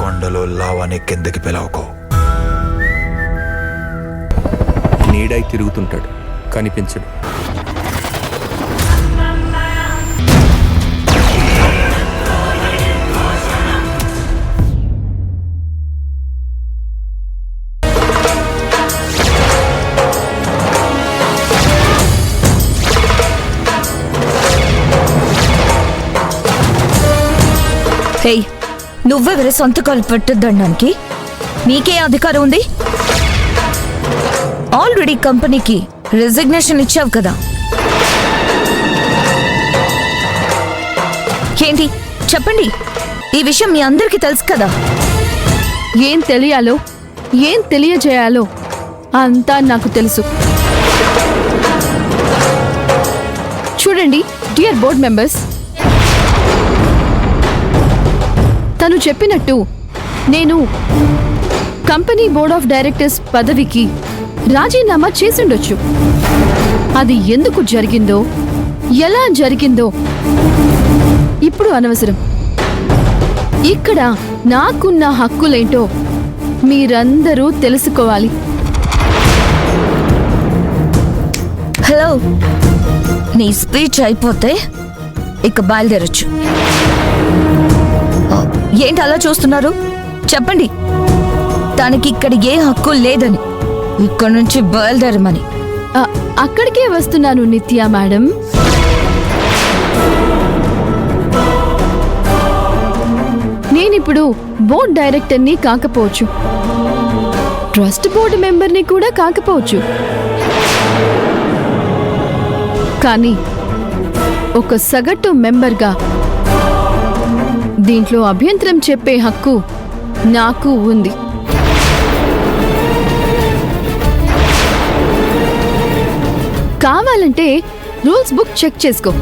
కొండలో లావాని కిందకి పిలవకో. నీడై తిరుగుతుంటాడు, కనిపించడు. హే, నువ్వెవరి సంతకాలు పెట్టొద్దనడానికి నీకే అధికారం ఉంది? ఆల్రెడీ కంపెనీకి రిజిగ్నేషన్ ఇచ్చావు కదా. ఏంటి చెప్పండి, ఈ విషయం మీ అందరికీ తెలుసు కదా. ఏం తెలియాలో ఏం తెలియజేయాలో అంతా నాకు తెలుసు. చూడండి డియర్ బోర్డ్ మెంబర్స్, తను చెప్పినట్టు నేను కంపెనీ బోర్డ్ ఆఫ్ డైరెక్టర్స్ పదవికి రాజీనామా చేసుండొచ్చు. అది ఎందుకు జరిగిందో, ఎలా జరిగిందో ఇప్పుడు అనవసరం. ఇక్కడ నాకున్న హక్కులేంటో మీరందరూ తెలుసుకోవాలి. హలో, నీ స్పీచ్ అయిపోతే ఇక బయలుదేరొచ్చు. ఏంటి అలా చూస్తున్నారు? చెప్పండి, తనకి ఇక్కడ ఏ హక్కు లేదని, ఇక్కడ నుంచి బయలుదేరమని. అక్కడికే వస్తున్నాను నిత్య మేడం. నేనిప్పుడు బోర్డ్ డైరెక్టర్ని కాకపోవచ్చు, ట్రస్ట్ బోర్డు మెంబర్ని కూడా కాకపోవచ్చు, కానీ ఒక సగటు మెంబర్గా దీంట్లో అభ్యంతరం చెప్పే హక్కు నాకు ఉంది. కావాలంటే రూల్స్ బుక్ చెక్ చేసుకో.